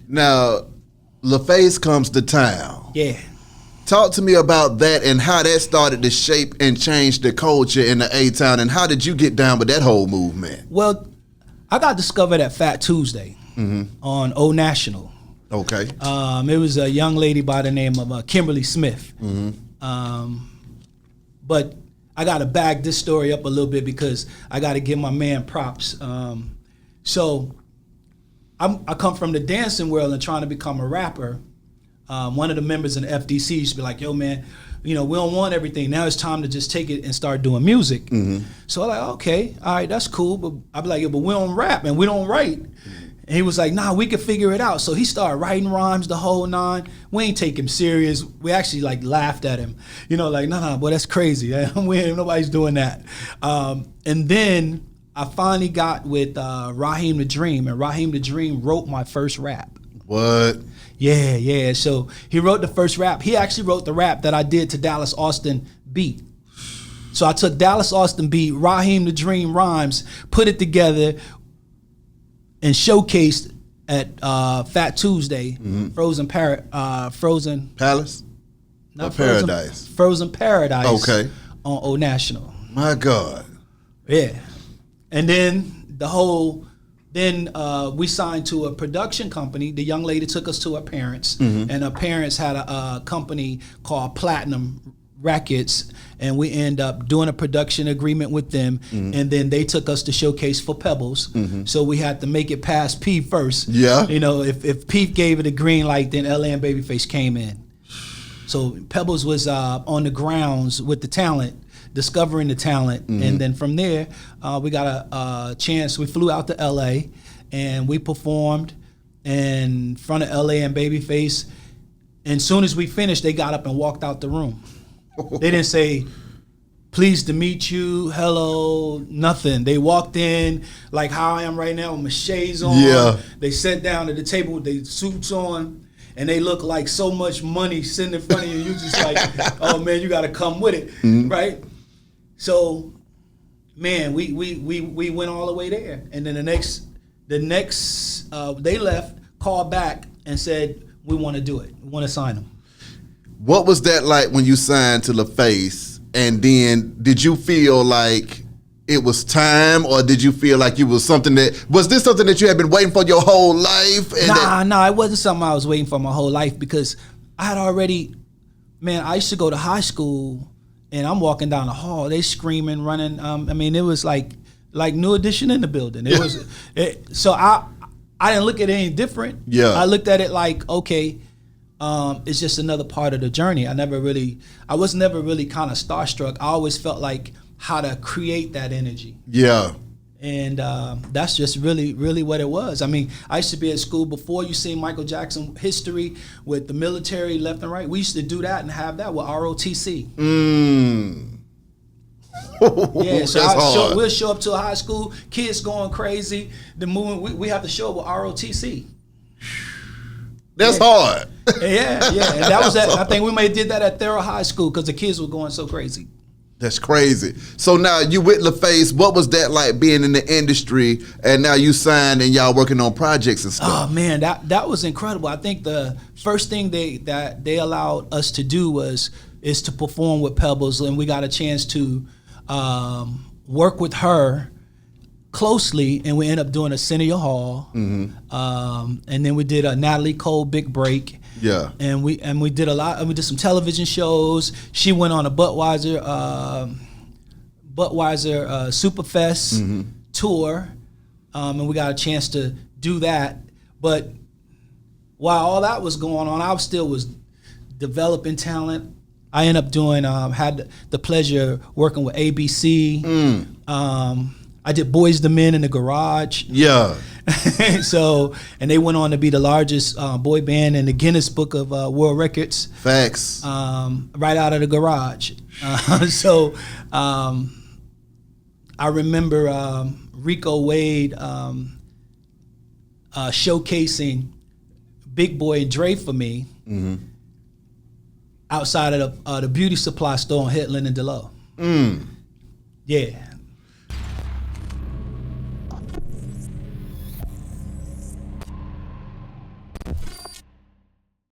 Now, LaFace comes to town. Yeah. Talk to me about that and how that started to shape and change the culture in the A-Town, and how did you get down with that whole movement? Well, I got discovered at Fat Tuesday on Old National. Okay. It was a young lady by the name of Kimberly Smith. But I got to bag this story up a little bit because I got to give my man props. So I come from the dancing world and trying to become a rapper. One of the members in the FDC used to be like, yo, man, we don't want everything. Now it's time to just take it and start doing music. So I'm like, okay, all right, that's cool. But I'd be like, yeah, but we don't rap and we don't write. And he was like, nah, we can figure it out. So he started writing rhymes the whole nine. We ain't take him serious. We actually like laughed at him. Like, nah, boy, that's crazy. Nobody's doing that. And then I finally got with Raheem the Dream, and Raheem the Dream wrote my first rap. What? Yeah. So he wrote the first rap. He actually wrote the rap that I did to Dallas Austin beat. So I took Dallas Austin beat, Raheem the Dream rhymes, put it together, and showcased at Fat Tuesday, Frozen Palace? Not Paradise. Frozen Paradise. Okay. On Old National. My God. Yeah. And then we signed to a production company. The young lady took us to her parents, and her parents had a company called Platinum Records, and we end up doing a production agreement with them, and then they took us to showcase for Pebbles. So we had to make it past P first. Yeah. If Pete gave it a green light, then LA and Babyface came in. So Pebbles was on the grounds with the talent, discovering the talent, and then from there we got a chance. We flew out to LA and we performed in front of LA and Babyface. And as soon as we finished, they got up and walked out the room. They didn't say, pleased to meet you, hello, nothing. They walked in like how I am right now with my shades on. Yeah. They sat down at the table with their suits on, and they look like so much money sitting in front of you. You just like, oh man, you got to come with it, right? So, man, we went all the way there, and then the next they left, called back, and said we want to do it. We want to sign them. What was that like when you signed to LaFace? And then did you feel like it was time, or did you feel like was this something that you had been waiting for your whole life? And Nah, it wasn't something I was waiting for my whole life, because I had already, man, I used to go to high school and I'm walking down the hall, they screaming, running. It was like New Edition in the building. So I didn't look at it any different. Yeah. I looked at it like, okay, it's just another part of the journey. I was never really kind of starstruck. I always felt like how to create that energy. Yeah. And that's just really, really what it was. I used to be at school before you see Michael Jackson history with the military left and right. We used to do that and have that with ROTC. Yeah, so we'll show up to a high school, kids going crazy. The movement, we have to show up with ROTC. That's hard. Yeah. And that was I think we may have did that at Thera High School because the kids were going so crazy. That's crazy. So now you with LaFace, what was that like being in the industry, and now you signed and y'all working on projects and stuff? Oh man, that was incredible. I think the first thing they allowed us to do is to perform with Pebbles, and we got a chance to work with her closely, and we ended up doing a Centennial Hall, and then we did a Natalie Cole Big Break. Yeah, and we did a lot. We did some television shows. She went on a Budweiser Superfest tour, and we got a chance to do that. But while all that was going on, I still was developing talent. I ended up doing had the pleasure of working with ABC. I did Boys the Men in the Garage. Yeah. So, and they went on to be the largest boy band in the Guinness Book of World Records. Facts. Right out of the garage. I remember Rico Wade showcasing Big Boy and Dre for me outside of the beauty supply store on Headland and Delowe. Yeah.